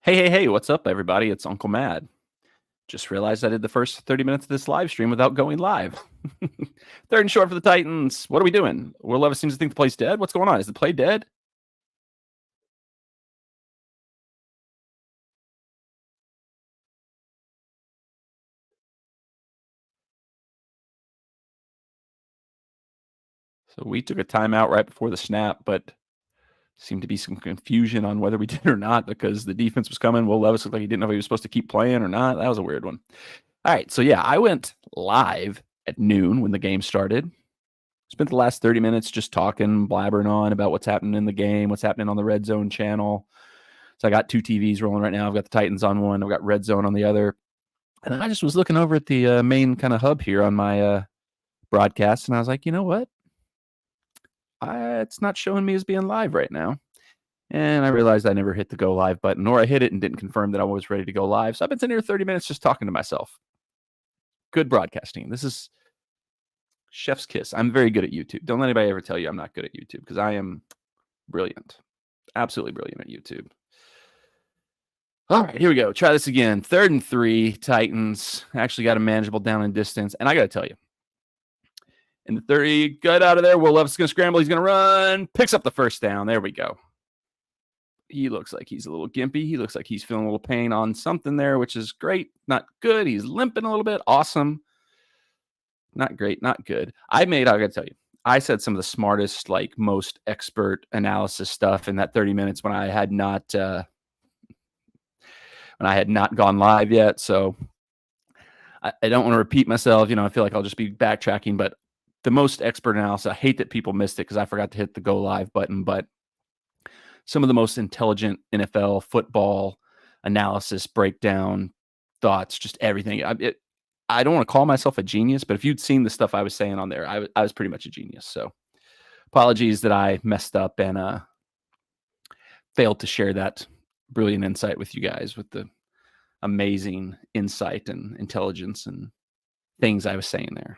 Hey, what's up, everybody? It's Uncle Mad. Just realized I did the first 30 minutes of this live stream without going live. Third and short for the Titans. What are we doing? Will Levis seems to think the play's dead. What's going on? Is the play dead? So we took a timeout right before the snap, but seemed to be some confusion on whether we did or not because the defense was coming. Will Levis looked like he didn't know if he was supposed to keep playing or not. That was a weird one. All right, so yeah, I went live at noon when the game started. Spent the last 30 minutes just talking, blabbering on about what's happening in the game, what's happening on the Red Zone channel. So I got two TVs rolling right now. I've got the Titans on one. I've got Red Zone on the other. And I just was looking over at the main kind of hub here on my broadcast, and I was like, you know what? It's not showing me as being live right now. And I realized I never hit the go live button, or I hit it and didn't confirm that I was ready to go live. So I've been sitting here 30 minutes just talking to myself. Good broadcasting. This is chef's kiss. I'm very good at YouTube. Don't let anybody ever tell you I'm not good at YouTube because I am brilliant. Absolutely brilliant at YouTube. All right, here we go. Try this again. 3rd and 3, Titans. Actually got a manageable down and distance. And I got to tell you, in the 30, gut out of there. Will Levis is going to scramble. He's going to run. Picks up the first down. There we go. He looks like he's a little gimpy. He looks like he's feeling a little pain on something there, which is great. Not good. He's limping a little bit. Awesome. Not great. Not good. I got to tell you, I said some of the smartest, like most expert analysis stuff in that 30 minutes when I had not gone live yet. So I don't want to repeat myself. I feel like I'll just be backtracking, but the most expert analysis, I hate that people missed it because I forgot to hit the go live button, but some of the most intelligent NFL football analysis, breakdown, thoughts, just everything. I don't want to call myself a genius, but if you'd seen the stuff I was saying on there, I was pretty much a genius. So apologies that I messed up and failed to share that brilliant insight with you guys, with the amazing insight and intelligence and things I was saying there.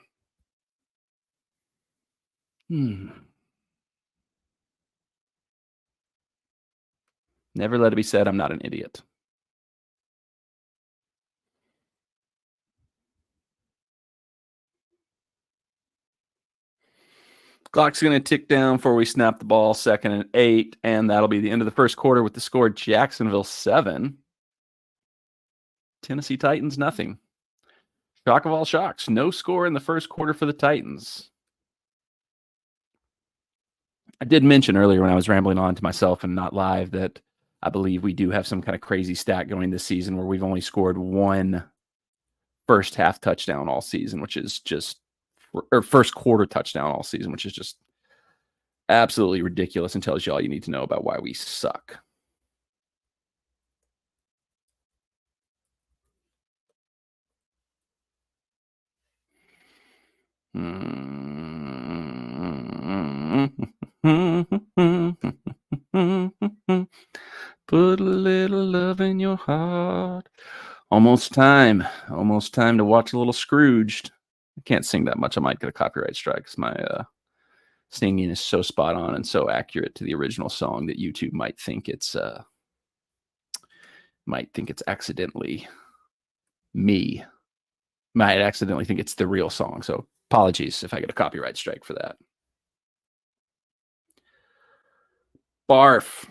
Never let it be said I'm not an idiot. Clock's going to tick down before we snap the ball, 2nd and 8, and that'll be the end of the first quarter with the score Jacksonville 7. Tennessee Titans, nothing. Shock of all shocks. No score in the first quarter for the Titans. I did mention earlier when I was rambling on to myself and not live that I believe we do have some kind of crazy stat going this season where we've only scored one first half touchdown all season, which is just, or first quarter touchdown all season, which is just absolutely ridiculous and tells you all you need to know about why we suck. Put a little love in your heart. Almost time to watch a little Scrooged. I can't sing that much. I might get a copyright strike because my singing is so spot on and so accurate to the original song that YouTube might think it's accidentally me. Might accidentally think it's the real song. So apologies if I get a copyright strike for that. Barf.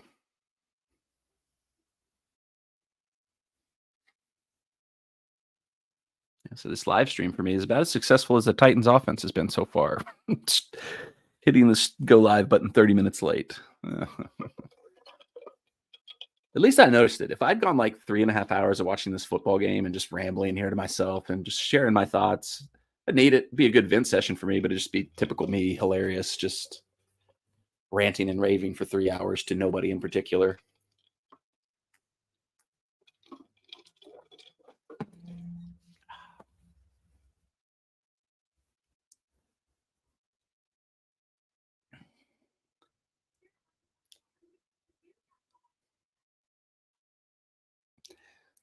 So this live stream for me is about as successful as the Titans offense has been so far. Hitting this go live button 30 minutes late. At least I noticed it. If I'd gone like 3.5 hours of watching this football game and just rambling here to myself and just sharing my thoughts, I'd need it. It'd be a good vent session for me, but it'd just be typical me, hilarious, just ranting and raving for 3 hours to nobody in particular.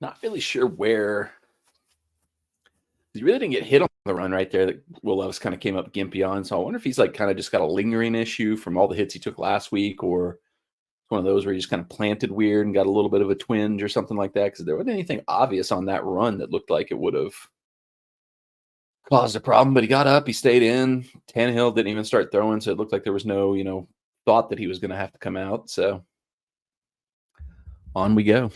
Not really sure where. He really didn't get hit on the run right there that Will Levis kind of came up gimpy on. So I wonder if he's like kind of just got a lingering issue from all the hits he took last week, or One of those where he just kind of planted weird and got a little bit of a twinge or something like that because there wasn't anything obvious on that run that looked like it would have caused a problem. But he got up, he stayed in. Tannehill didn't even start throwing, so it looked like there was no, thought that he was going to have to come out. So on we go.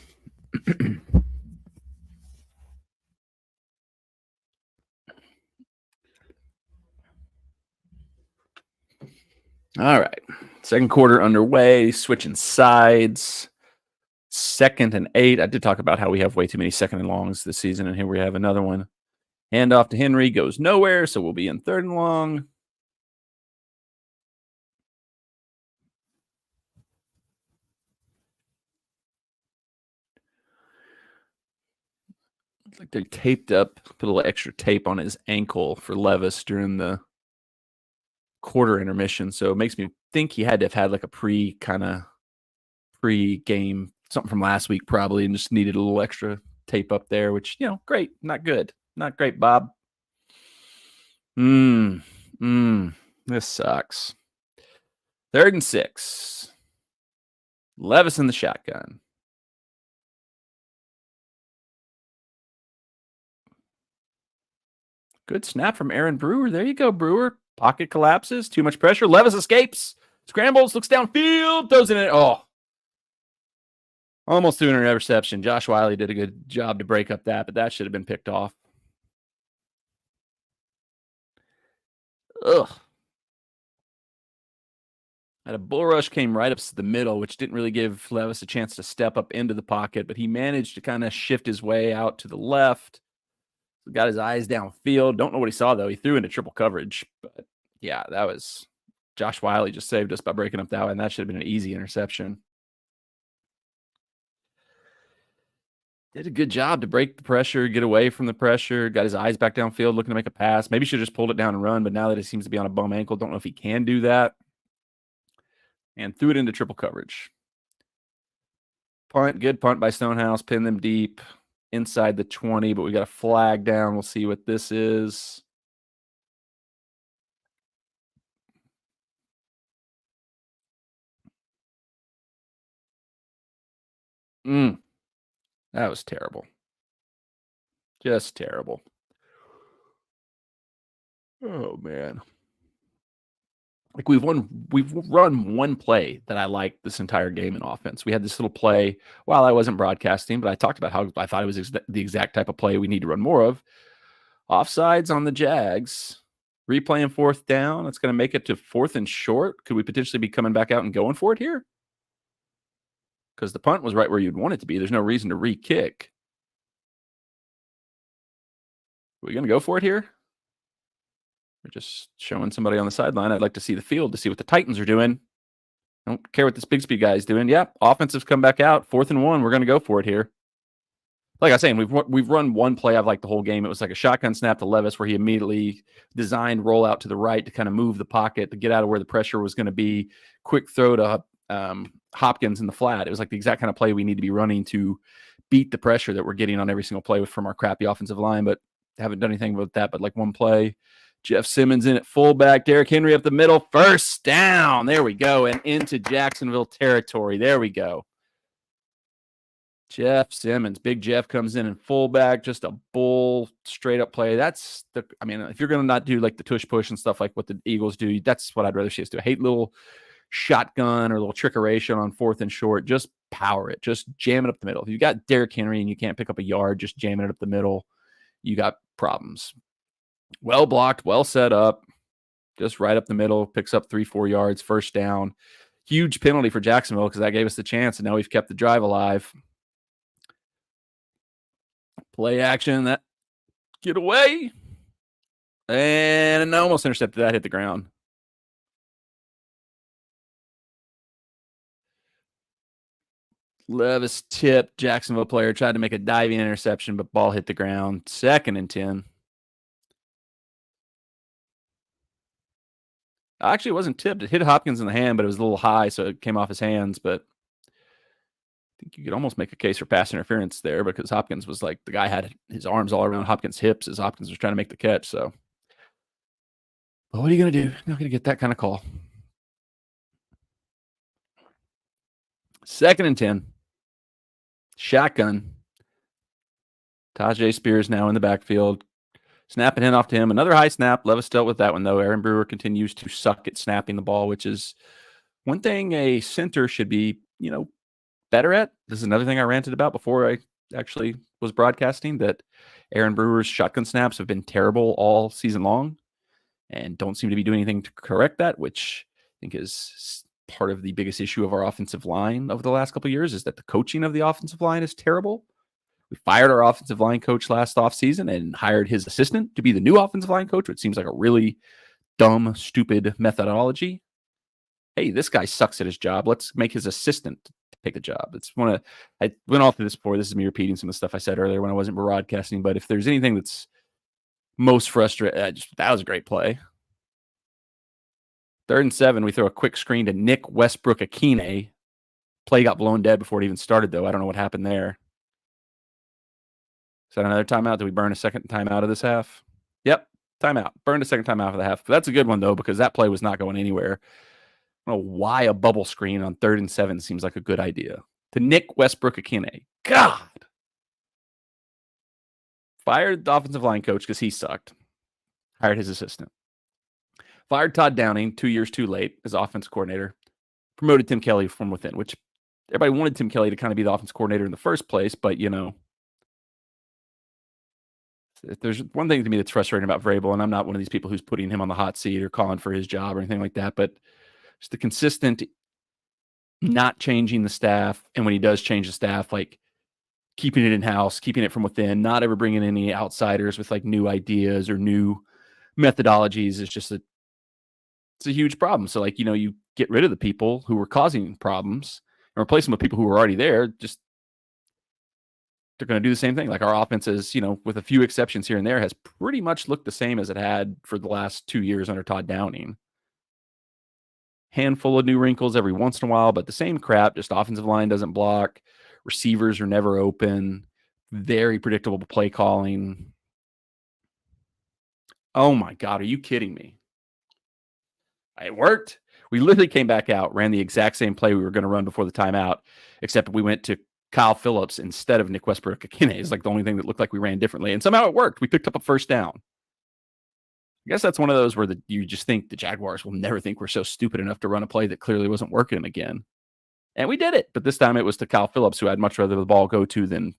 All right. Second quarter underway, switching sides. 2nd and 8. I did talk about how we have way too many 2nd and longs this season, and here we have another one. Handoff to Henry, goes nowhere, so we'll be in 3rd and long. Looks like they taped up, put a little extra tape on his ankle for Levis during the quarter intermission, so it makes me think he had to have had like a pre-game, something from last week probably, and just needed a little extra tape up there, which, great, not good. Not great, Bob. This sucks. 3rd and 6. Levis in the shotgun. Good snap from Aaron Brewer. There you go, Brewer. Pocket collapses. Too much pressure. Levis escapes. Scrambles. Looks downfield. Throws it in. Oh. Almost threw an interception. Josh Wiley did a good job to break up that, but that should have been picked off. Ugh. And a bull rush came right up to the middle, which didn't really give Levis a chance to step up into the pocket, but he managed to kind of shift his way out to the left. Got his eyes downfield. Don't know what he saw, though. He threw into triple coverage. But, yeah, that was – Josh Wiley just saved us by breaking up that way, and that should have been an easy interception. Did a good job to break the pressure, get away from the pressure, got his eyes back downfield, looking to make a pass. Maybe should have just pulled it down and run, but now that it seems to be on a bum ankle, don't know if he can do that. And threw it into triple coverage. Punt, good punt by Stonehouse, pinned them deep inside the 20, but we got a flag down. We'll see what this is. That was terrible. Just terrible. Oh, man. Like we've run one play that I liked this entire game in offense. We had this little play while I wasn't broadcasting, but I talked about how I thought it was the exact type of play we need to run more of. Offsides on the Jags, replaying 4th down. It's going to make it to 4th and short. Could we potentially be coming back out and going for it here? Because the punt was right where you'd want it to be. There's no reason to re-kick. Are we going to go for it here? We're just showing somebody on the sideline. I'd like to see the field to see what the Titans are doing. I don't care what this Bigsby guy is doing. Yeah, offensive come back out. 4th and 1. We're going to go for it here. Like I was saying, we've run one play I've liked the whole game. It was like a shotgun snap to Levis where he immediately designed roll out to the right to kind of move the pocket to get out of where the pressure was going to be. Quick throw to Hopkins in the flat. It was like the exact kind of play we need to be running to beat the pressure that we're getting on every single play from our crappy offensive line, but haven't done anything with that. But like one play, Jeff Simmons in at fullback, Derrick Henry up the middle, 1st down. There we go, and into Jacksonville territory. There we go. Jeff Simmons, Big Jeff comes in and fullback, just a bull straight up play. If you're going to not do like the tush push and stuff like what the Eagles do, that's what I'd rather see us do. I hate little shotgun or little trickeration on 4th and short. Just power it. Just jam it up the middle. If you got Derrick Henry and you can't pick up a yard, just jamming it up the middle, you got problems. Well blocked, well set up, just right up the middle, picks up 3-4 yards, 1st down. Huge penalty for Jacksonville because that gave us the chance, and now we've kept the drive alive. Play action, that get away. And almost intercepted that, hit the ground. Levis tipped, Jacksonville player tried to make a diving interception, but ball hit the ground. 2nd and 10. Actually, it wasn't tipped. It hit Hopkins in the hand, but it was a little high, so it came off his hands. But I think you could almost make a case for pass interference there because Hopkins was like, the guy had his arms all around Hopkins' hips as Hopkins was trying to make the catch. So, but what are you going to do? You're not going to get that kind of call. 2nd and 10. Shotgun. Tajay Spears now in the backfield. Snap and hand off to him. Another high snap. Levis dealt with that one, though. Aaron Brewer continues to suck at snapping the ball, which is one thing a center should be, better at. This is another thing I ranted about before I actually was broadcasting, that Aaron Brewer's shotgun snaps have been terrible all season long and don't seem to be doing anything to correct that, which I think is part of the biggest issue of our offensive line over the last couple of years, is that the coaching of the offensive line is terrible. We fired our offensive line coach last offseason and hired his assistant to be the new offensive line coach, which seems like a really dumb, stupid methodology. Hey, this guy sucks at his job. Let's make his assistant take the job. I went all through this before. This is me repeating some of the stuff I said earlier when I wasn't broadcasting. But if there's anything that's most frustrating, that was a great play. 3rd and 7, we throw a quick screen to Nick Westbrook-Akine. Play got blown dead before it even started, though. I don't know what happened there. Is that another timeout? Did we burn a second timeout of this half? Yep, timeout. Burned a second timeout of the half. But that's a good one, though, because that play was not going anywhere. I don't know why a bubble screen on 3rd and 7 seems like a good idea. To Nick Westbrook-Akine. God! Fired the offensive line coach because he sucked. Hired his assistant. Fired Todd Downing 2 years too late as offensive coordinator. Promoted Tim Kelly from within, which everybody wanted Tim Kelly to kind of be the offensive coordinator in the first place, but, if there's one thing to me that's frustrating about Vrabel, and I'm not one of these people who's putting him on the hot seat or calling for his job or anything like that, but just the consistent not changing the staff, and when he does change the staff, like keeping it in-house, keeping it from within, not ever bringing any outsiders with like new ideas or new methodologies is just it's a huge problem. So like, you get rid of the people who were causing problems and replace them with people who were already there. Just they're going to do the same thing. Like our offense is, with a few exceptions here and there, has pretty much looked the same as it had for the last 2 years under Todd Downing. Handful of new wrinkles every once in a while, but the same crap. Just offensive line doesn't block. Receivers are never open. Very predictable play calling. Oh my God, are you kidding me? It worked. We literally came back out, ran the exact same play we were going to run before the timeout, except we went to Kyle Phillips instead of Nick Westbrook-Akine. Is like the only thing that looked like we ran differently, and somehow it worked. We picked up a first down. I guess that's one of those where you just think the Jaguars will never think we're so stupid enough to run a play that clearly wasn't working again. And we did it, but this time it was to Kyle Phillips, who I'd much rather the ball go to than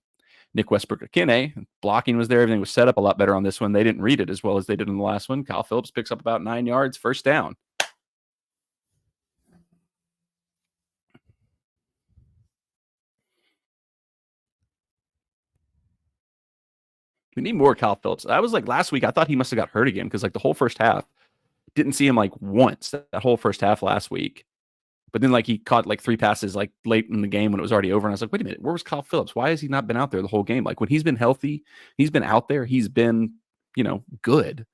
Nick Westbrook-Akine. Blocking was there. Everything was set up a lot better on this one. They didn't read it as well as they did in the last one. Kyle Phillips picks up about 9 yards, first down. We need more Kyle Phillips. I was like last week, I thought he must have got hurt again because like the whole first half, didn't see him like once that whole first half last week. But then like he caught like 3 passes like late in the game when it was already over. And I was like, wait a minute, where was Kyle Phillips? Why has he not been out there the whole game? Like when he's been healthy, he's been out there, he's been, good.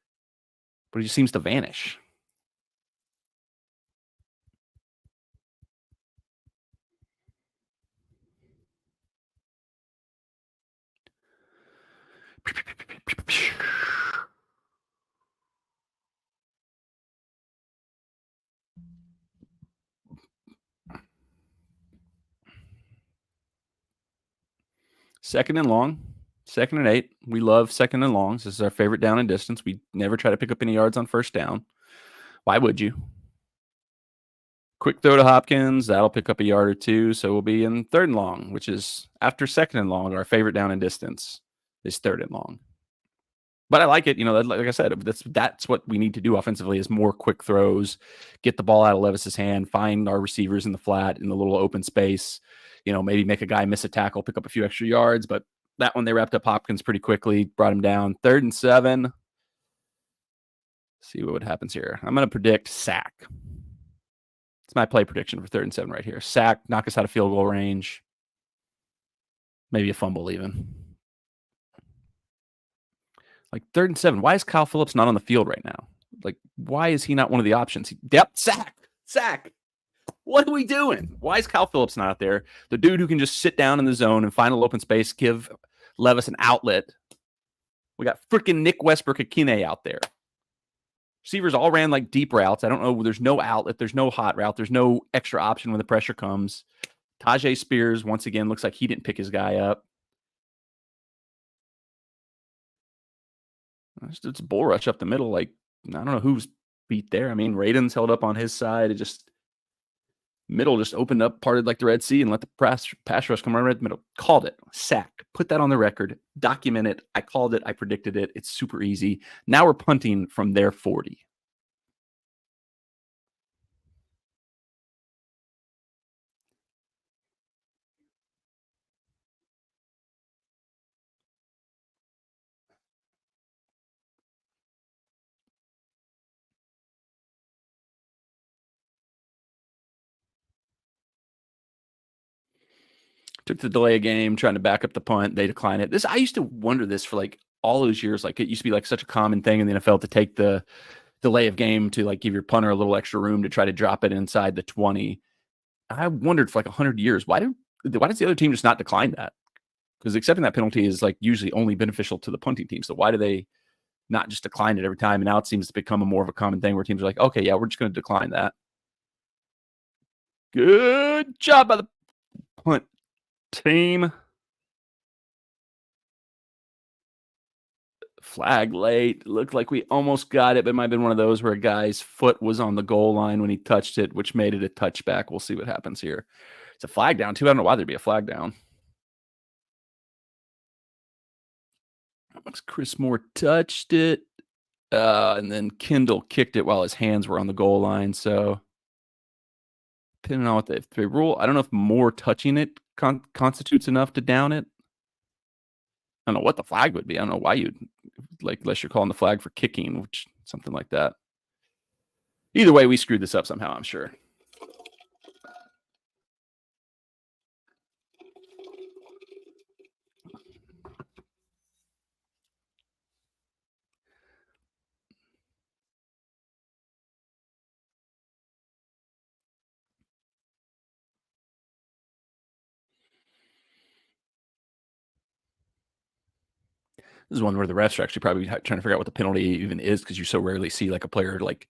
But he just seems to vanish. Second and long, 2nd and 8. We love 2nd and longs. This is our favorite down and distance. We never try to pick up any yards on first down. Why would you? Quick throw to Hopkins. That'll pick up a yard or two. So we'll be in 3rd and long, which is after 2nd and long. Our favorite down and distance is 3rd and long. But I like it. Like I said, that's what we need to do offensively is more quick throws, get the ball out of Levis's hand, find our receivers in the flat, in the little open space, maybe make a guy miss a tackle, pick up a few extra yards. But that one, they wrapped up Hopkins pretty quickly, brought him down. 3rd and 7. See what happens here. I'm going to predict sack. It's my play prediction for 3rd and 7 right here. Sack, knock us out of field goal range. Maybe a fumble even. Like 3rd and 7. Why is Kyle Phillips not on the field right now? Like, why is he not one of the options? Sack. What are we doing? Why is Kyle Phillips not out there? The dude who can just sit down in the zone and find a little open space, give Levis an outlet. We got freaking Nick Westbrook-Akine out there. Receivers all ran like deep routes. I don't know. There's no outlet. There's no hot route. There's no extra option when the pressure comes. Tajay Spears, once again, looks like he didn't pick his guy up. It's a bull rush up the middle. Like, I don't know who's beat there. I mean, Raiden's held up on his side. It just middle just opened up, parted like the Red Sea, and let the pass rush come right in the middle. Called it. Sacked. Put that on the record. Document it. I called it. I predicted it. It's super easy. Now we're punting from their 40. Took the delay of game, trying to back up the punt. They decline it. I used to wonder this for like all those years. Like, it used to be like such a common thing in the NFL to take the delay of game to like give your punter a little extra room to try to drop it inside the 20. I wondered for like 100 years, why does the other team just not decline that? Because accepting that penalty is like usually only beneficial to the punting team. So why do they not just decline it every time? And now it seems to become more of a common thing where teams are like, okay, yeah, we're just going to decline that. Good job by the punt team. Flag late. Looked like we almost got it, but it might have been one of those where a guy's foot was on the goal line when he touched it, which made it a touchback. We'll see what happens here. It's a flag down, too. I don't know why there'd be a flag down. Chris Moore touched it, and then Kendall kicked it while his hands were on the goal line. So, depending on what they rule, I don't know if Moore touching it constitutes enough to down it. I don't know what the flag would be. I don't know why you'd, like, unless you're calling the flag for kicking, which something like that. Either way, we screwed this up somehow, I'm sure. This is one where the refs are actually probably trying to figure out what the penalty even is, because you so rarely see like a player like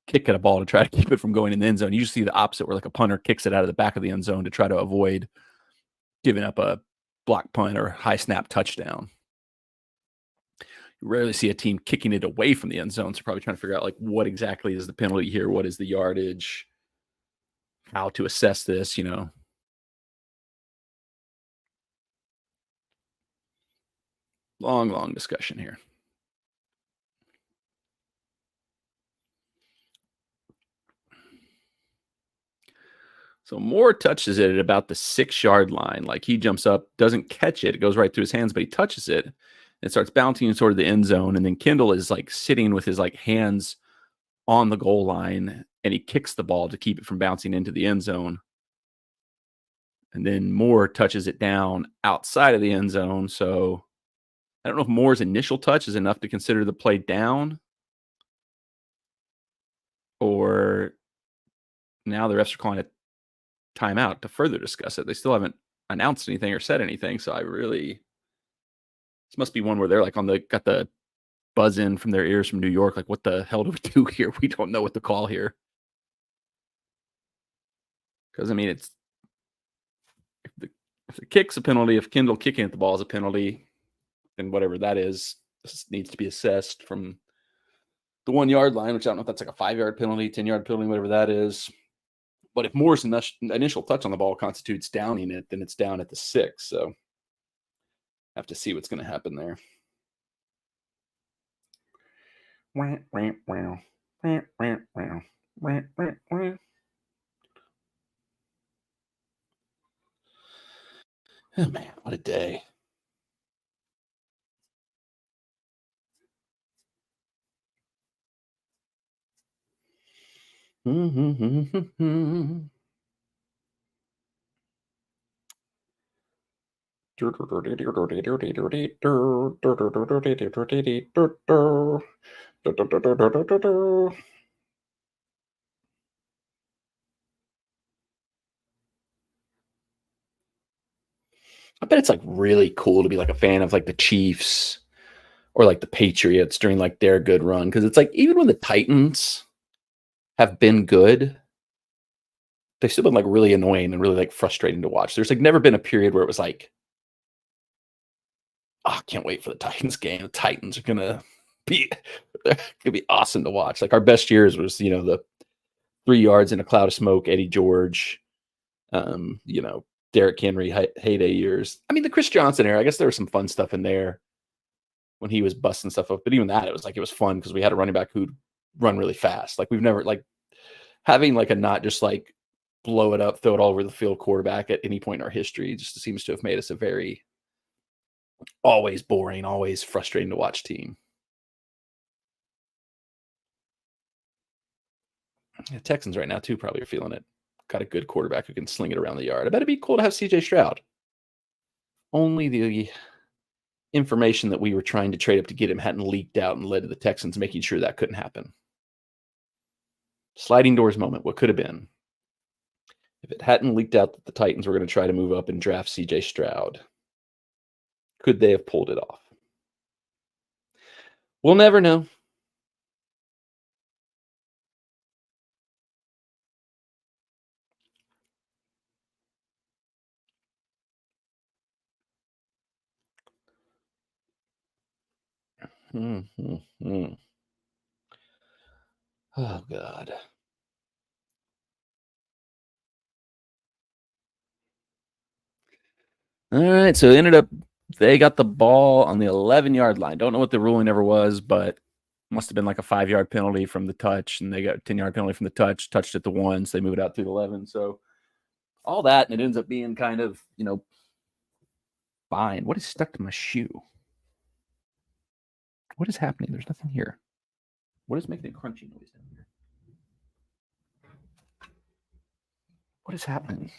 kick at a ball to try to keep it from going in the end zone. You just see the opposite, where like a punter kicks it out of the back of the end zone to try to avoid giving up a block punt or high snap touchdown. You rarely see a team kicking it away from the end zone. So probably trying to figure out like what exactly is the penalty here, what is the yardage, how to assess this, you know. Long discussion here. So Moore touches it at about the 6-yard line. Like, he jumps up, doesn't catch it. It goes right through his hands, but he touches it. And it starts bouncing toward the end zone. And then Kendall is like sitting with his like hands on the goal line, and he kicks the ball to keep it from bouncing into the end zone. And then Moore touches it down outside of the end zone. So I don't know if Moore's initial touch is enough to consider the play down, or now the refs are calling it timeout to further discuss it. They still haven't announced anything or said anything. So this must be one where they're like got the buzz in from their ears from New York. Like, what the hell do we do here? We don't know what to call here. Because, I mean, if the kick's a penalty, if Kendall kicking at the ball is a penalty, then whatever that is, this needs to be assessed from the 1-yard line, which I don't know if that's like a 5-yard penalty, 10-yard penalty, whatever that is. But if Moore's initial touch on the ball constitutes downing it, then it's down at the 6. So I have to see what's going to happen there. Oh, man, what a day. I bet it's like really cool to be like a fan of like the Chiefs or like the Patriots during like their good run, because it's like even when the Titans have been good, they've still been like really annoying and really like frustrating to watch. There's like never been a period where it was like, oh, I can't wait for the Titans game. The Titans are gonna be awesome to watch. Like our best years was, the 3 yards in a cloud of smoke, Eddie George, Derrick Henry heyday years. I mean, the Chris Johnson era, I guess there was some fun stuff in there when he was busting stuff up. But even that, it was fun because we had a running back who'd run really fast. Like we've never like having like a not just like blow it up, throw it all over the field quarterback at any point in our history just seems to have made us a very always boring, always frustrating to watch team. The Texans right now too probably are feeling it. Got a good quarterback who can sling it around the yard. I bet it'd be cool to have CJ Stroud. Only the information that we were trying to trade up to get him hadn't leaked out and led to the Texans making sure that couldn't happen. Sliding doors moment. What could have been? If it hadn't leaked out that the Titans were going to try to move up and draft CJ Stroud, could they have pulled it off? We'll never know. Oh, God. All right, so it ended up they got the ball on the 11-yard line. Don't know what the ruling ever was, but must have been like a 5-yard penalty from the touch, and they got a 10-yard penalty from the touch, touched at the 1, so they moved it out to the 11. So all that, and it ends up being kind of, fine. What is stuck to my shoe? What is happening? There's nothing here. What is making a crunchy noise down here? What is happening?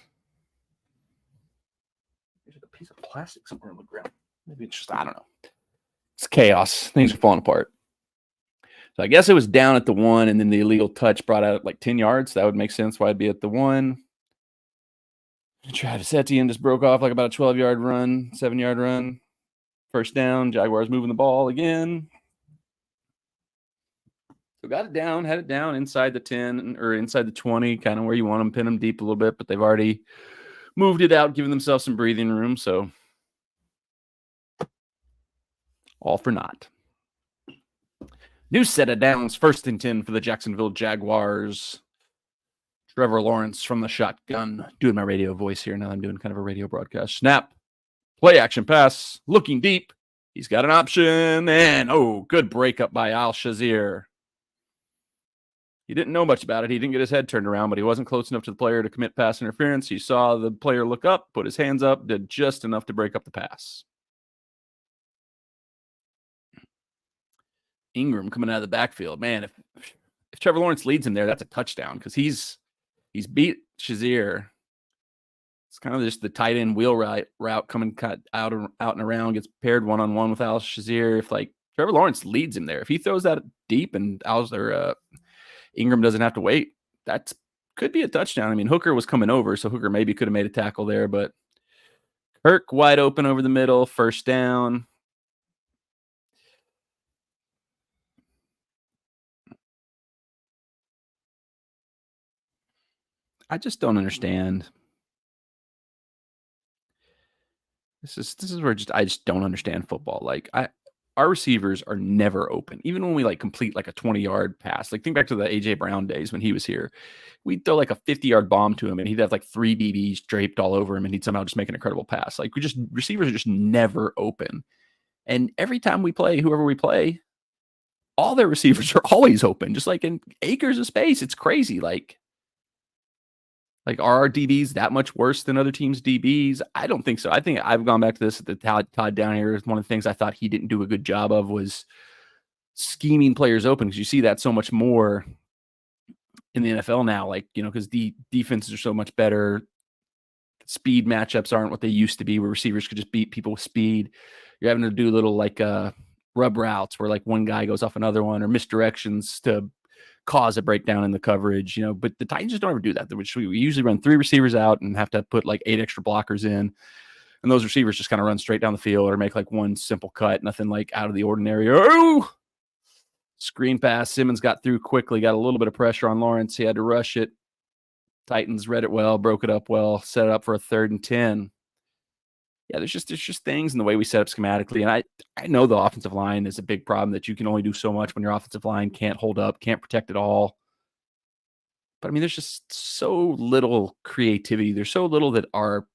There's a piece of plastic somewhere on the ground. Maybe it's just, I don't know. It's chaos. Things are falling apart. So I guess it was down at the 1, and then the illegal touch brought out like 10 yards. That would make sense why it'd be at the 1. Travis Etienne just broke off like about a 12-yard run, 7-yard run. First down. Jaguars moving the ball again. So got it down, had it down inside the 10 or inside the 20, kind of where you want them, pin them deep a little bit, but they've already moved it out, giving themselves some breathing room. So all for naught. New set of downs, 1st and 10 for the Jacksonville Jaguars. Trevor Lawrence from the shotgun. Doing my radio voice here now. I'm doing kind of a radio broadcast. Snap. Play action pass. Looking deep. He's got an option. And, good breakup by Al-Shazir. He didn't know much about it. He didn't get his head turned around, but he wasn't close enough to the player to commit pass interference. He saw the player look up, put his hands up, did just enough to break up the pass. Ingram coming out of the backfield. Man, if Trevor Lawrence leads him there, that's a touchdown because he's beat Shazier. It's kind of just the tight end wheel route coming cut out and around, gets paired one-on-one with Al Shazier. If like Trevor Lawrence leads him there, if he throws that deep and Ingram doesn't have to wait, that could be a touchdown. I mean, Hooker was coming over, so Hooker maybe could have made a tackle there, but Kirk wide open over the middle, first down. I just don't understand. This is where I just don't understand football. Like our receivers are never open. Even when we like complete like a 20-yard pass. Like think back to the AJ Brown days when he was here. We'd throw like a 50-yard bomb to him and he'd have like 3 DBs draped all over him and he'd somehow just make an incredible pass. Like receivers are just never open. And every time we play, whoever we play, all their receivers are always open, just like in acres of space. It's crazy. Like are our DBs that much worse than other teams' DBs? I don't think so. I think I've gone back to this at the Todd down here. One of the things I thought he didn't do a good job of was scheming players open, because you see that so much more in the NFL now, like, because the defenses are so much better. Speed matchups aren't what they used to be, where receivers could just beat people with speed. You're having to do little like rub routes where like one guy goes off another one, or misdirections to cause a breakdown in the coverage, but the Titans just don't ever do that. We usually run 3 receivers out and have to put like 8 extra blockers in. And those receivers just kind of run straight down the field or make like one simple cut, nothing like out of the ordinary. Oh, screen pass. Simmons got through quickly, got a little bit of pressure on Lawrence. He had to rush it. Titans read it well, broke it up well, set it up for a 3rd and 10. Yeah, there's just things in the way we set up schematically. And I know the offensive line is a big problem, that you can only do so much when your offensive line can't hold up, can't protect at all. But I mean, there's just so little creativity. There's so little that our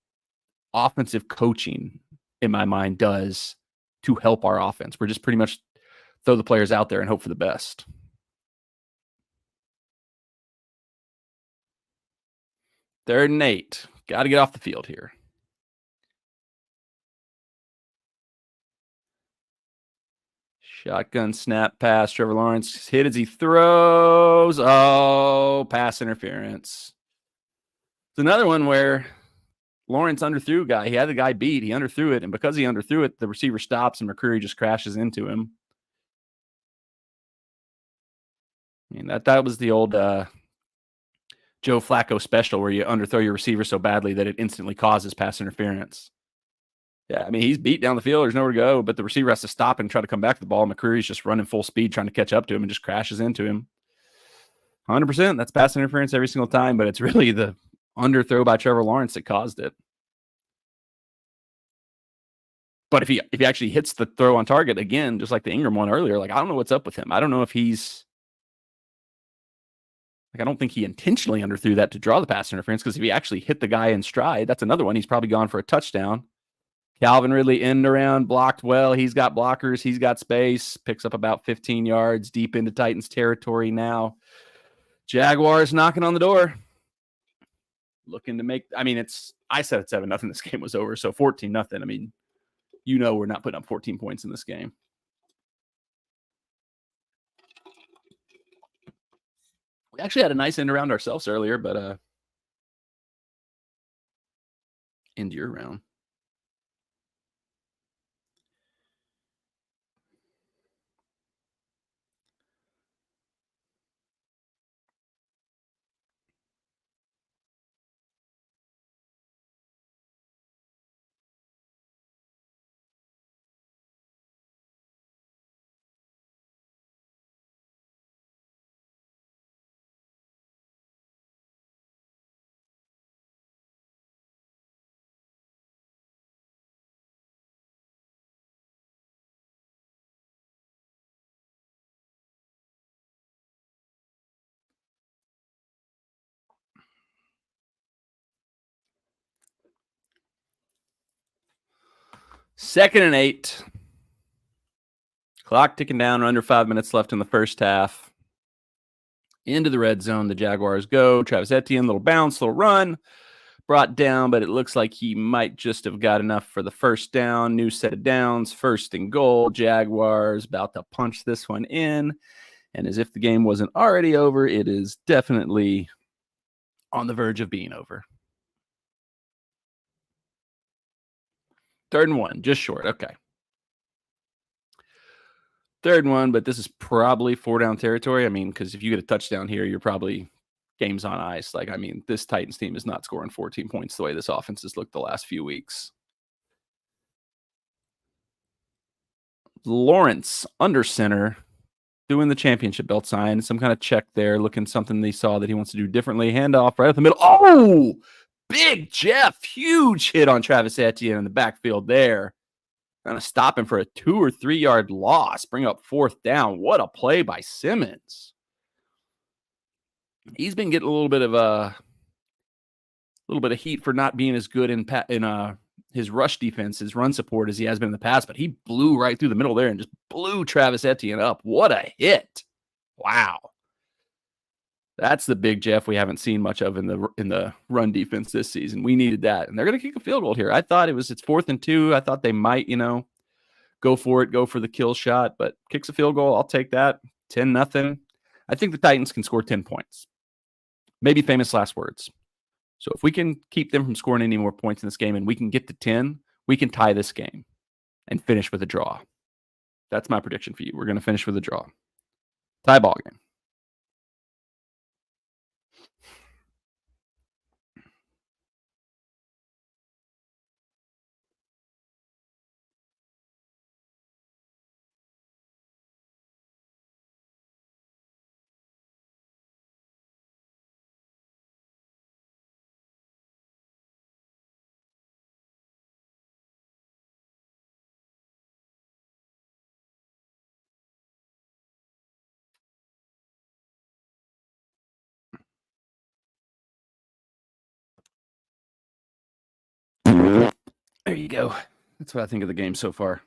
offensive coaching, in my mind, does to help our offense. We're just pretty much throw the players out there and hope for the best. Third and 8. Got to get off the field here. Shotgun snap pass. Trevor Lawrence hit as he throws. Oh, pass interference. It's another one where Lawrence underthrew a guy. He had the guy beat. He underthrew it. And because he underthrew it, the receiver stops and McCreary just crashes into him. I mean, that was the old Joe Flacco special, where you underthrow your receiver so badly that it instantly causes pass interference. Yeah, I mean, he's beat down the field. There's nowhere to go, but the receiver has to stop and try to come back to the ball. McCreary's just running full speed, trying to catch up to him, and just crashes into him. 100%. That's pass interference every single time, but it's really the underthrow by Trevor Lawrence that caused it. But if he actually hits the throw on target again, just like the Ingram one earlier, like, I don't know what's up with him. I don't know if he's like, I don't think he intentionally underthrew that to draw the pass interference, because if he actually hit the guy in stride, that's another one. He's probably gone for a touchdown. Calvin Ridley end around, blocked well. He's got blockers. He's got space. Picks up about 15 yards deep into Titans territory now. Jaguars knocking on the door. Looking to make, I mean, I said it's 7-0. This game was over. So 14-0. I mean, we're not putting up 14 points in this game. We actually had a nice end around ourselves earlier, but end your round. Second and 8. Clock ticking down, under 5 minutes left in the first half. Into the red zone, the Jaguars go. Travis Etienne, little bounce, little run. Brought down, but it looks like he might just have got enough for the first down. New set of downs, 1st and goal. Jaguars about to punch this one in. And as if the game wasn't already over, it is definitely on the verge of being over. 3rd and 1, just short. Okay. 3rd and 1, but this is probably 4-down territory. I mean, because if you get a touchdown here, you're probably game's on ice. Like, I mean, this Titans team is not scoring 14 points the way this offense has looked the last few weeks. Lawrence under center, doing the championship belt sign, some kind of check there, looking something they saw that he wants to do differently. Handoff right up the middle. Oh, big Jeff, huge hit on Travis Etienne in the backfield there. Kind of stop him for a 2 or 3 yard loss. Bring up 4th down. What a play by Simmons. He's been getting a little bit of heat for not being as good in his rush defense, his run support, as he has been in the past, but he blew right through the middle there and just blew Travis Etienne up. What a hit. Wow. That's the big Jeff we haven't seen much of in the run defense this season. We needed that. And they're going to kick a field goal here. I thought it's 4th and 2. I thought they might, go for it, go for the kill shot, but kicks a field goal. I'll take that. 10-0. I think the Titans can score 10 points. Maybe famous last words. So if we can keep them from scoring any more points in this game and we can get to 10, we can tie this game and finish with a draw. That's my prediction for you. We're going to finish with a draw. Tie ball game. There you go. That's what I think of the game so far.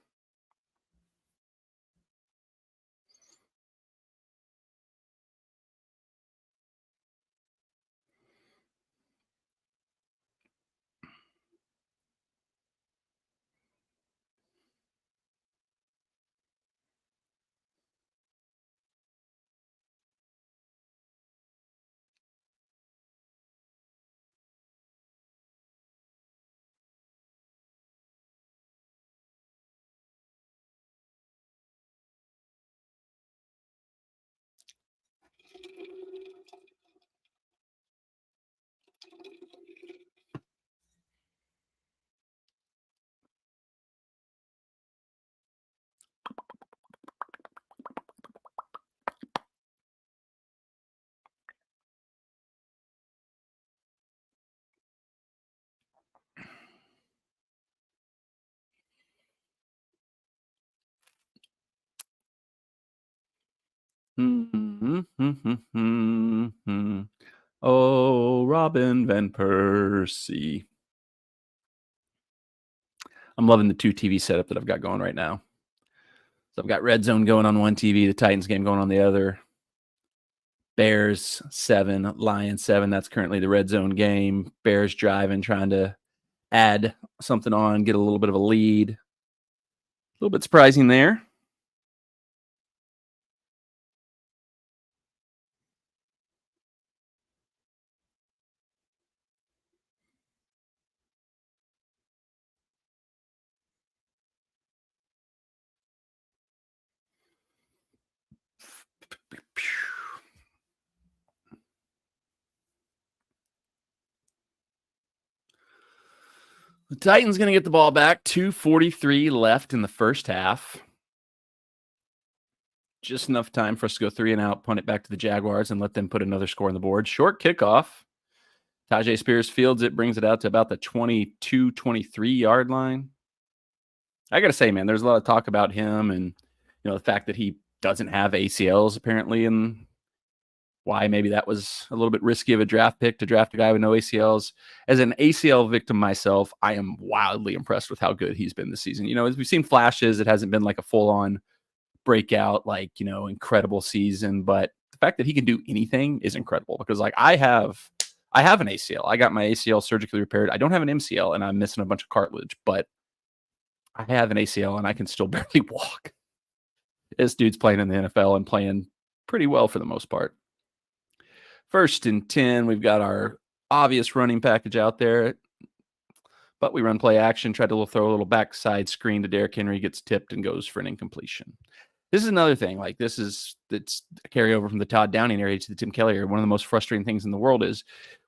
Oh, Robin Van Persie. I'm loving the 2 TV setup that I've got going right now. So I've got Red Zone going on one TV, the Titans game going on the other. Bears 7, Lions 7. That's currently the Red Zone game. Bears driving, trying to add something on, get a little bit of a lead. A little bit surprising there. The Titans going to get the ball back. 2:43 left in the first half. Just enough time for us to go 3 and out, punt it back to the Jaguars, and let them put another score on the board. Short kickoff. Tajay Spears fields it, brings it out to about the 22-23 yard line. I got to say, man, there's a lot of talk about him and the fact that he doesn't have ACLs apparently, and why maybe that was a little bit risky of a draft pick to draft a guy with no ACLs. As an ACL victim myself, I am wildly impressed with how good he's been this season. As we've seen flashes, it hasn't been like a full-on breakout, incredible season, but the fact that he can do anything is incredible because I have an ACL. I got my ACL surgically repaired. I don't have an MCL and I'm missing a bunch of cartilage, but I have an ACL and I can still barely walk. This dude's playing in the NFL and playing pretty well for the most part. 1st and 10, we've got our obvious running package out there, but we run play action, try to throw a little backside screen to Derrick Henry, gets tipped and goes for an incompletion. This is another thing. It's a carryover from the Todd Downing area to the Tim Kelly area. One of the most frustrating things in the world is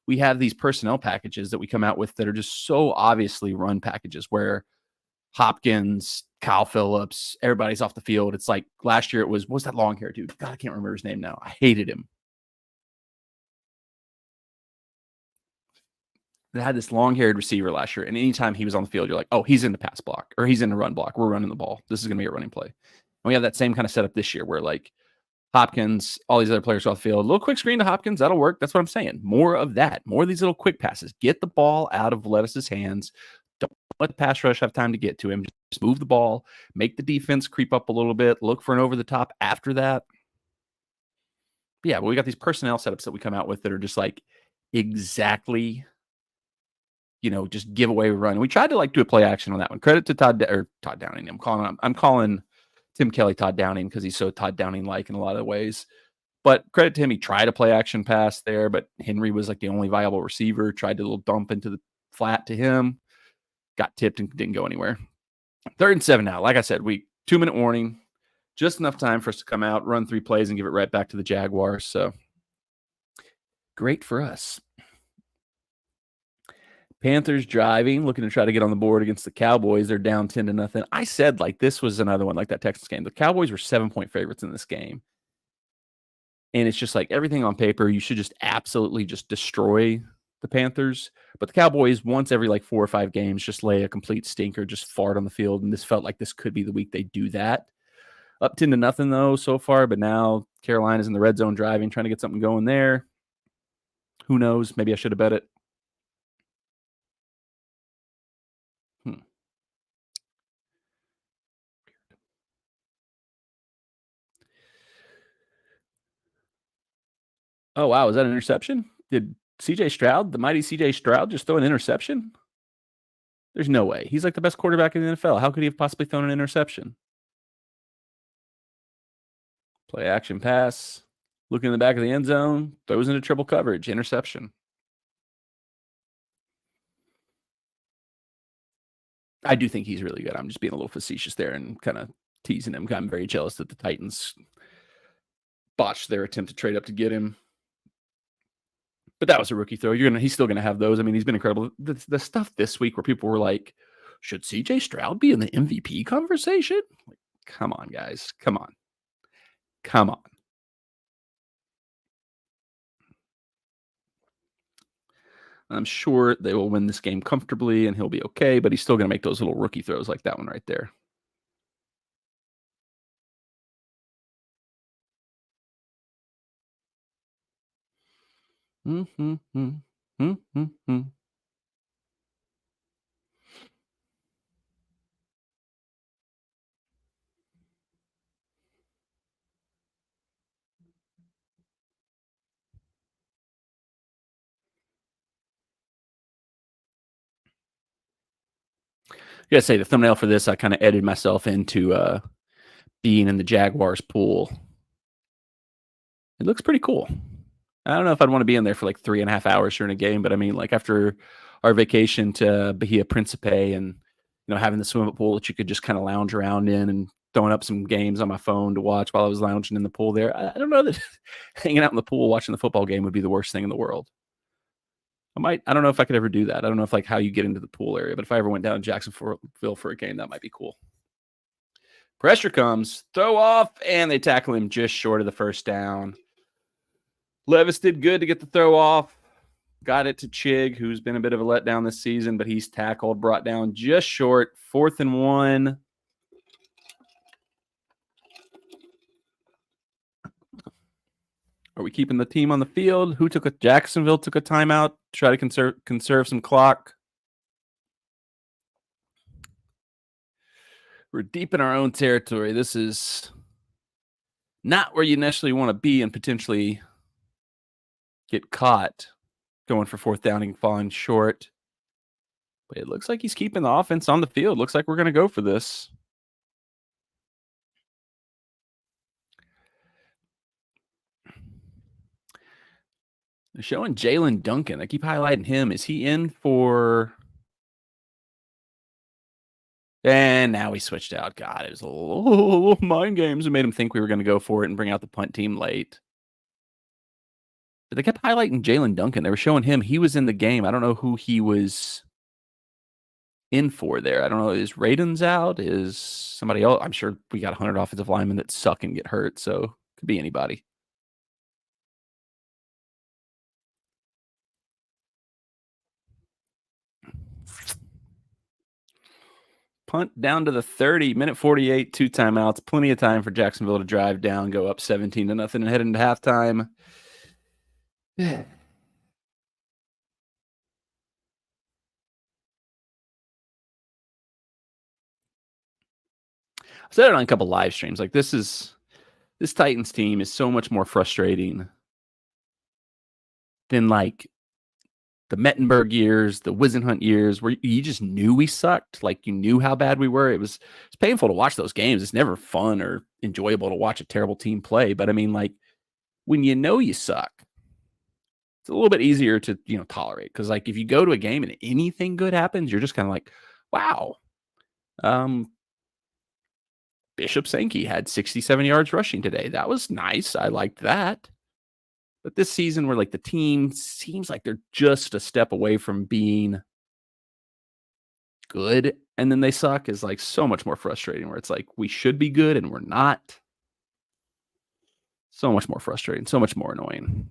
we have these personnel packages that we come out with that are just so obviously run packages where Hopkins, Kyle Phillips, everybody's off the field. It's like last year what was that long hair dude? God, I can't remember his name now. I hated him. They had this long-haired receiver last year, and anytime he was on the field, you're like, oh, he's in the pass block, or he's in the run block. We're running the ball. This is going to be a running play. And we have that same kind of setup this year where, Hopkins, all these other players off the field, a little quick screen to Hopkins, that'll work. That's what I'm saying. More of that. More of these little quick passes. Get the ball out of Levis's hands. Don't let the pass rush have time to get to him. Just move the ball. Make the defense creep up a little bit. Look for an over-the-top after that. But yeah, but we got these personnel setups that we come out with that are just exactly just give away run. We tried to do a play action on that one. Credit to Todd Downing. I'm calling Tim Kelly Todd Downing because he's so Todd Downing-like in a lot of ways. But credit to him, he tried a play action pass there, but Henry was the only viable receiver. Tried to little dump into the flat to him, got tipped and didn't go anywhere. 3rd and 7 now. Like I said, 2-minute warning, just enough time for us to come out, run 3 plays, and give it right back to the Jaguars. So great for us. Panthers driving, looking to try to get on the board against the Cowboys. They're down 10-0. I said this was another one like that Texas game. The Cowboys were 7-point favorites in this game. And it's just everything on paper, you should just absolutely just destroy the Panthers. But the Cowboys, once every 4 or 5 games, just lay a complete stinker, just fart on the field. And this felt like this could be the week they do that. Up 10-0 though so far, but now Carolina's in the red zone driving, trying to get something going there. Who knows? Maybe I should have bet it. Oh, wow. Is that an interception? Did CJ Stroud, the mighty CJ Stroud, just throw an interception? There's no way. He's like the best quarterback in the NFL. How could he have possibly thrown an interception? Play action pass. Looking in the back of the end zone. Throws into triple coverage. Interception. I do think he's really good. I'm just being a little facetious there and kind of teasing him. I'm very jealous that the Titans botched their attempt to trade up to get him. But that was a rookie throw. He's still gonna have those. I mean, he's been incredible. The stuff this week where people were like, "Should CJ Stroud be in the MVP conversation?" Like, come on, guys. Come on. I'm sure they will win this game comfortably and he'll be okay, but he's still gonna make those little rookie throws like that one right there. I gotta say, the thumbnail for this, I kind of edited myself into being in the Jaguars pool. It looks pretty cool. I don't know if I'd want to be in there for like 3.5 hours during a game, but I mean, like after our vacation to Bahia Principe and having the swimming pool that you could just kind of lounge around in and throwing up some games on my phone to watch while I was lounging in the pool there. I don't know that hanging out in the pool watching the football game would be the worst thing in the world. I don't know if I could ever do that. I don't know if like how you get into the pool area, but if I ever went down to Jacksonville for a game, that might be cool. Pressure comes, throw off, and they tackle him just short of the first down. Levis did good to get the throw off. Got it to Chig, who's been a bit of a letdown this season, but he's tackled, brought down just short. 4th and 1. Are we keeping the team on the field? Jacksonville took a timeout to try to conserve some clock. We're deep in our own territory. This is not where you necessarily want to be and potentially get caught going for 4th down and falling short. But it looks like he's keeping the offense on the field. Looks like we're going to go for this. They're showing Jalen Duncan. I keep highlighting him. Is he in for... And now he switched out. God, it was a little mind games. It made him think we were going to go for it and bring out the punt team late. But they kept highlighting Jalen Duncan. They were showing him. He was in the game. I don't know who he was in for there. I don't know. Is Radon's out? Is somebody else? I'm sure we got 100 offensive linemen that suck and get hurt, so it could be anybody. Punt down to the 30, minute 48, 2 timeouts. Plenty of time for Jacksonville to drive down, go up 17-0, and head into halftime. Yeah. I've said it on a couple live streams. Like this Titans team is so much more frustrating than like the Mettenberg years, the Wisenhunt years, where you just knew we sucked. Like you knew how bad we were. It's painful to watch those games. It's never fun or enjoyable to watch a terrible team play. But I mean, like when you know you suck, it's a little bit easier to tolerate. Because like if you go to a game and anything good happens, you're just kind of like, wow. Bishop Sankey had 67 yards rushing today. That was nice. I liked that. But this season where like the team seems like they're just a step away from being good and then they suck is like so much more frustrating, where it's like we should be good and we're not. So much more frustrating, so much more annoying.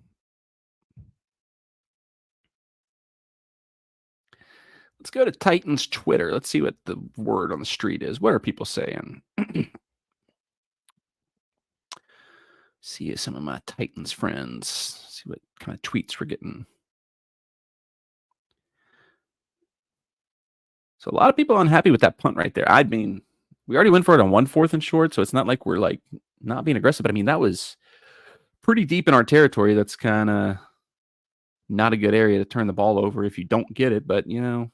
Let's go to Titans Twitter. Let's see what the word on the street is. What are people saying? See some of my Titans friends. See what kind of tweets we're getting. So a lot of people unhappy with that punt right there. I mean, we already went for it on 1 4th and short, so it's not like we're like not being aggressive. But I mean, that was pretty deep in our territory. That's kind of not a good area to turn the ball over if you don't get it. But, so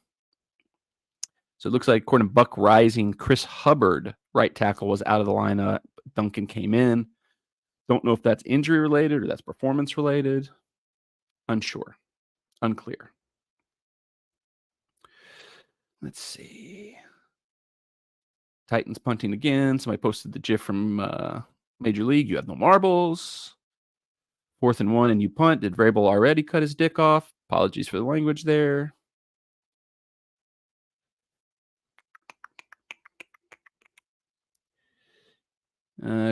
it looks like according to Buck Rising, Chris Hubbard, right tackle, was out of the lineup. Duncan came in. Don't know if that's injury related or that's performance related. Unsure. Unclear. Let's see. Titans punting again. Somebody posted the GIF from Major League. You have no marbles. 4th and 1 and you punt. Did Vrabel already cut his dick off? Apologies for the language there.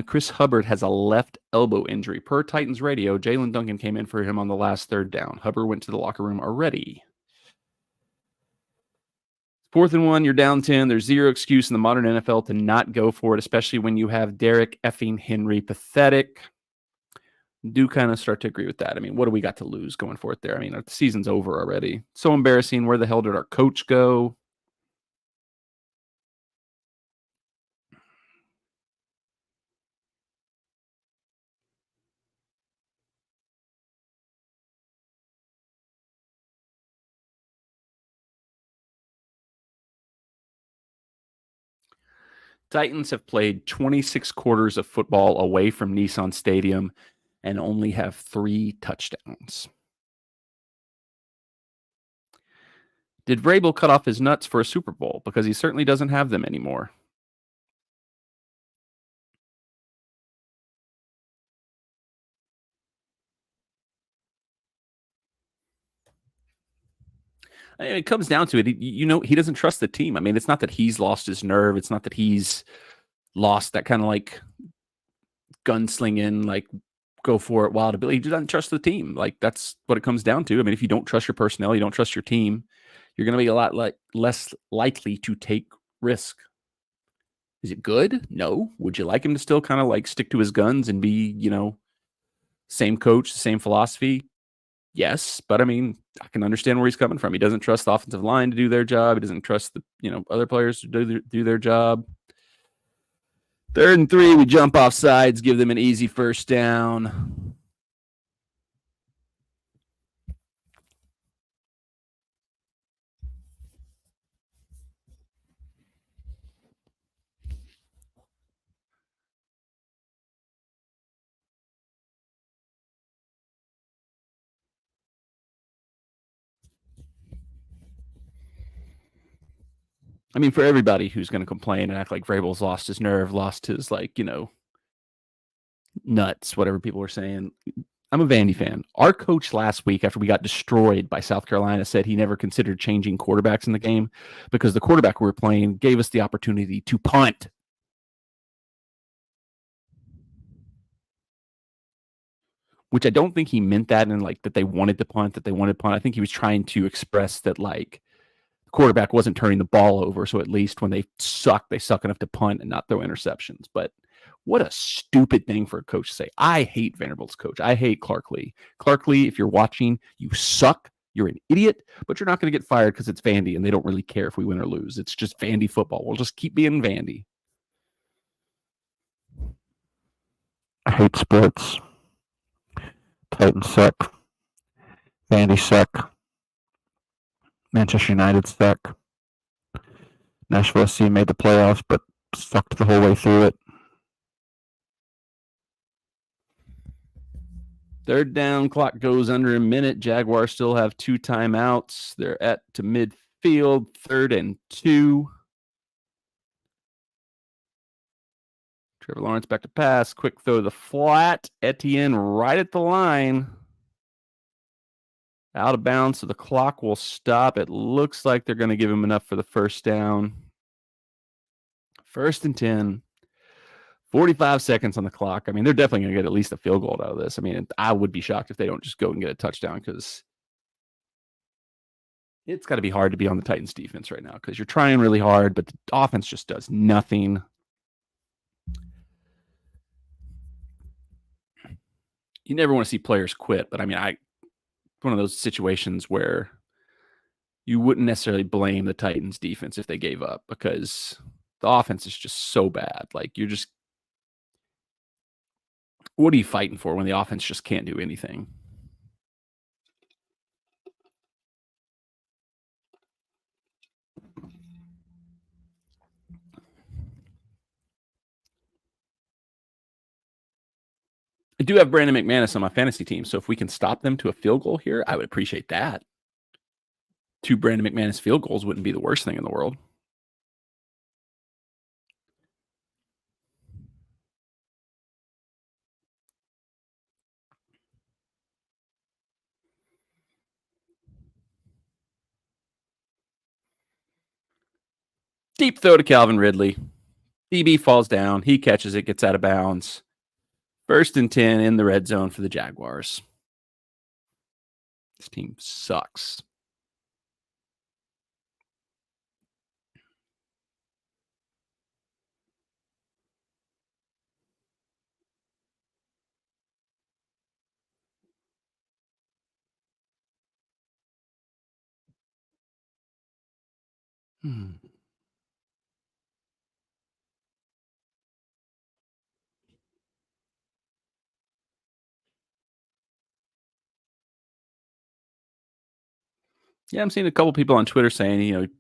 Chris Hubbard has a left elbow injury. Per Titans radio, Jalen Duncan came in for him on the last 3rd down. Hubbard went to the locker room already. 4th and 1, you're down 10. There's zero excuse in the modern NFL to not go for it, especially when you have Derrick effing Henry. Pathetic. Do kind of start to agree with that. I mean, what do we got to lose going for it there? I mean, the season's over already. So embarrassing. Where the hell did our coach go? Titans have played 26 quarters of football away from Nissan Stadium and only have 3 touchdowns. Did Vrabel cut off his nuts for a Super Bowl? Because he certainly doesn't have them anymore. It comes down to it. He doesn't trust the team. I mean, it's not that he's lost his nerve. It's not that he's lost that kind of like gunslinging, like go for it wild ability. He doesn't trust the team. Like that's what it comes down to. I mean, if you don't trust your personnel, you don't trust your team, you're going to be a lot less likely to take risk. Is it good? No. Would you like him to still kind of like stick to his guns and be, same coach, same philosophy? Yes, but I mean, I can understand where he's coming from. He doesn't trust the offensive line to do their job. He doesn't trust the other players to do their job. 3rd and 3, we jump off sides, give them an easy 1st down. I mean, for everybody who's going to complain and act like Vrabel's lost his nerve, lost his, nuts, whatever people were saying. I'm a Vandy fan. Our coach last week, after we got destroyed by South Carolina, said he never considered changing quarterbacks in the game because the quarterback we were playing gave us the opportunity to punt. Which I don't think he meant that in like that they wanted to punt, I think he was trying to express that like the quarterback wasn't turning the ball over. So at least when they suck enough to punt and not throw interceptions. But what a stupid thing for a coach to say. I hate Vanderbilt's coach. I hate Clark Lee. Clark Lee, if you're watching, you suck. You're an idiot, but you're not going to get fired because it's Vandy and they don't really care if we win or lose. It's just Vandy football. We'll just keep being Vandy. I hate sports. Titans suck. Vandy suck. Manchester United suck. Nashville SC made the playoffs, but sucked the whole way through it. 3rd down, clock goes under a minute. Jaguars still have 2 timeouts. They're at to midfield, 3rd and 2. Trevor Lawrence back to pass. Quick throw to the flat. Etienne right at the line. Out of bounds, so the clock will stop. It looks like they're going to give him enough for the 1st down. 1st and 10. 45 seconds on the clock. I mean, they're definitely going to get at least a field goal out of this. I mean, I would be shocked if they don't just go and get a touchdown because it's got to be hard to be on the Titans defense right now because you're trying really hard, but the offense just does nothing. You never want to see players quit, but I mean, one of those situations where you wouldn't necessarily blame the Titans defense if they gave up because the offense is just so bad. Like What are you fighting for when the offense just can't do anything? I do have Brandon McManus on my fantasy team, so if we can stop them to a field goal here, I would appreciate that. 2 Brandon McManus field goals wouldn't be the worst thing in the world. Deep throw to Calvin Ridley. DB falls down. He catches it, gets out of bounds. 1st and 10 in the red zone for the Jaguars. This team sucks. Yeah, I'm seeing a couple people on Twitter saying,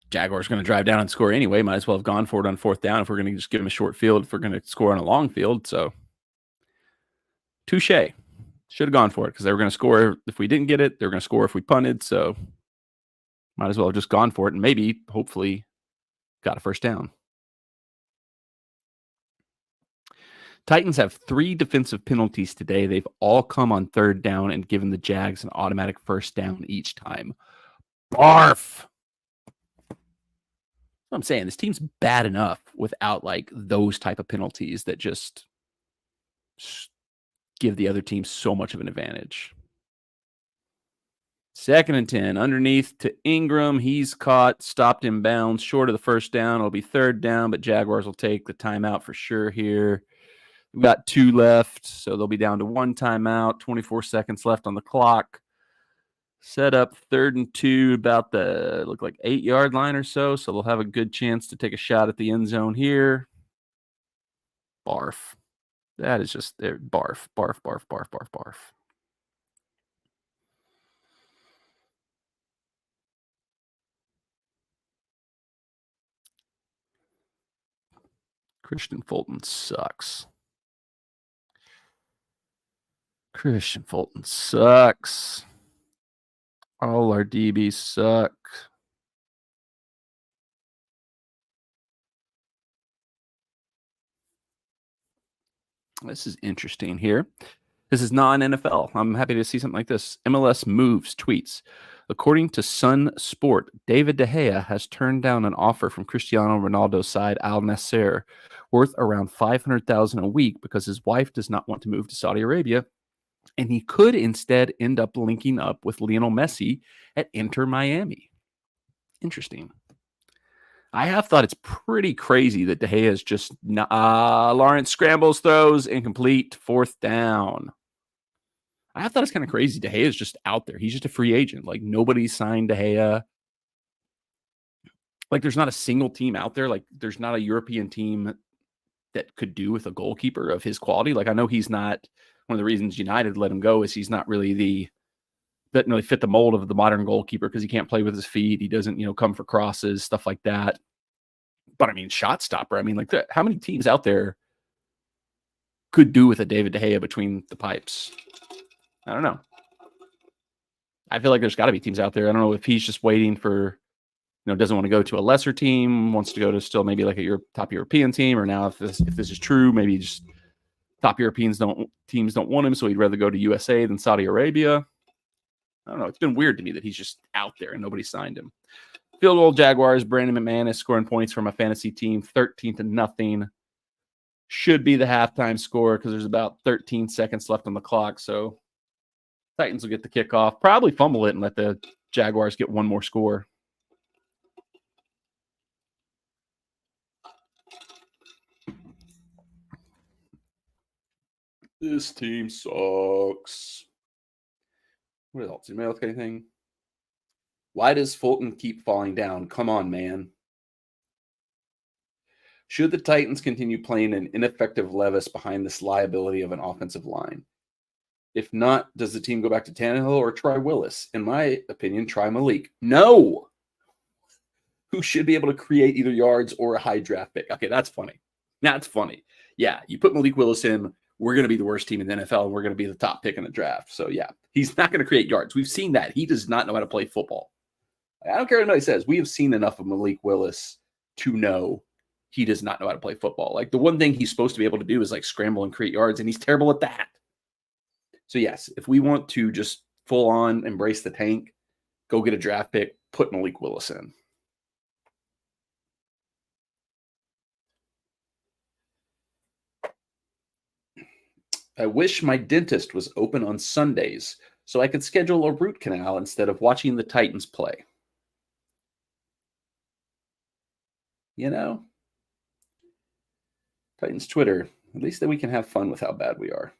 Jaguars going to drive down and score anyway. Might as well have gone for it on 4th down if we're going to just give them a short field, if we're going to score on a long field. So, touche. Should have gone for it because they were going to score if we didn't get it. They were going to score if we punted. So, might as well have just gone for it and maybe, hopefully, got a 1st down. Titans have 3 defensive penalties today. They've all come on 3rd down and given the Jags an automatic 1st down each time. Barf. I'm saying this team's bad enough without like those type of penalties that just give the other team so much of an advantage. 2nd and 10 underneath to Ingram. He's caught, stopped in bounds, short of the 1st down. It'll be 3rd down, but Jaguars will take the timeout for sure here. We've got 2 left, so they'll be down to 1 timeout, 24 seconds left on the clock. Set up 3rd and 2, about the 8-yard line or so. So they'll have a good chance to take a shot at the end zone here. Barf. That is just barf, barf, barf, barf, barf, barf. Christian Fulton sucks. Christian Fulton sucks. All our DBs suck. This is interesting here. This is non-NFL. I'm happy to see something like this. MLS Moves tweets, according to Sun Sport, David De Gea has turned down an offer from Cristiano Ronaldo's side Al Nassr worth around $500,000 a week because his wife does not want to move to Saudi Arabia, and he could instead end up linking up with Lionel Messi at Inter Miami. Interesting. I have thought it's pretty crazy that De Gea is just Lawrence scrambles, throws, incomplete, 4th down. I thought it's kind of crazy. De Gea is just out there. He's just a free agent. Like, nobody signed De Gea. Like, there's not a single team out there. Like, there's not a European team that could do with a goalkeeper of his quality. Like, I know he's not one of the reasons United let him go is he's not really doesn't really fit the mold of the modern goalkeeper because he can't play with his feet. He doesn't, come for crosses, stuff like that. But I mean, shot stopper. I mean, like, how many teams out there could do with a David De Gea between the pipes? I don't know. I feel like there's got to be teams out there. I don't know if he's just waiting for, doesn't want to go to a lesser team, wants to go to still maybe like a top European team, or now if this is true, maybe just top Europeans teams don't want him, so he'd rather go to USA than Saudi Arabia. I don't know. It's been weird to me that he's just out there and nobody signed him. Field goal Jaguars. Brandon McManus scoring points for my fantasy team, 13-0. Should be the halftime score because there's about 13 seconds left on the clock. So Titans will get the kickoff, probably fumble it and let the Jaguars get one more score. This team sucks. What else? Anybody else got anything? Why does Fulton keep falling down? Come on, man. Should the Titans continue playing an ineffective Levis behind this liability of an offensive line? If not, does the team go back to Tannehill or try Willis? In my opinion, try Malik. No! Who should be able to create either yards or a high draft pick. Okay, that's funny. That's funny. Yeah, you put Malik Willis in, we're going to be the worst team in the NFL, and we're going to be the top pick in the draft. So, yeah, he's not going to create yards. We've seen that. He does not know how to play football. I don't care what anybody says. We have seen enough of Malik Willis to know he does not know how to play football. Like, the one thing he's supposed to be able to do is, like, scramble and create yards, and he's terrible at that. So, yes, if we want to just full-on embrace the tank, go get a draft pick, put Malik Willis in. I wish my dentist was open on Sundays so I could schedule a root canal instead of watching the Titans play. You know, Titans Twitter, at least that we can have fun with how bad we are.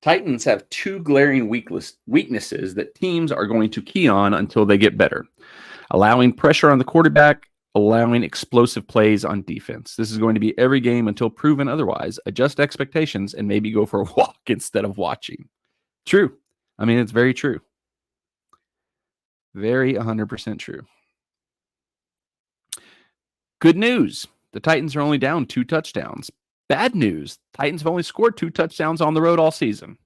Titans have two glaring weaknesses that teams are going to key on until they get better. Allowing pressure on the quarterback, allowing explosive plays on defense. This is going to be every game until proven otherwise. Adjust expectations and maybe go for a walk instead of watching. True. I mean, it's very true. Very 100% true. Good news. The Titans are only down 2 touchdowns. Bad news. Titans have only scored 2 touchdowns on the road all season.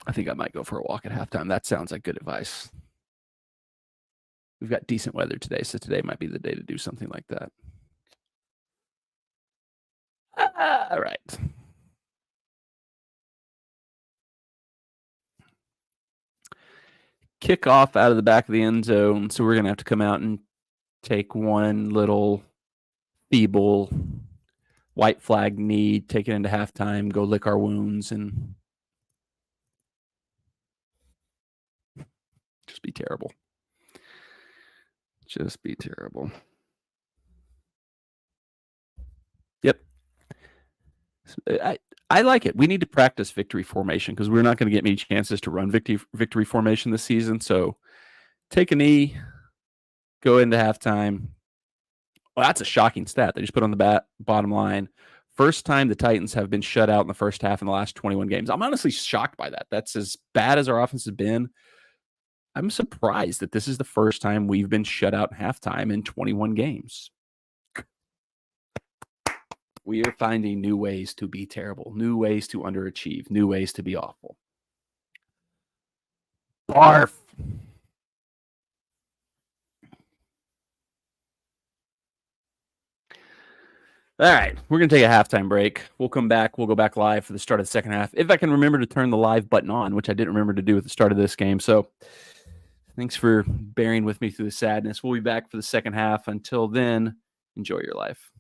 I think I might go for a walk at halftime. That sounds like good advice. We've got decent weather today, so today might be the day to do something like that. All right. Kickoff out of the back of the end zone, so we're going to have to come out and take one little feeble white flag knee, take it into halftime, go lick our wounds, and just be terrible. Just be terrible. Yep. I like it. We need to practice victory formation because we're not going to get many chances to run victory formation this season. So take a knee, go into halftime. Well, that's a shocking stat. They just put on the bottom line. First time the Titans have been shut out in the first half in the last 21 games. I'm honestly shocked by that. That's as bad as our offense has been. I'm surprised that this is the first time we've been shut out in halftime in 21 games. We are finding new ways to be terrible, new ways to underachieve, new ways to be awful. Barf. All right, we're going to take a halftime break. We'll come back. We'll go back live for the start of the second half. If I can remember to turn the live button on, which I didn't remember to do at the start of this game. So thanks for bearing with me through the sadness. We'll be back for the second half. Until then, enjoy your life.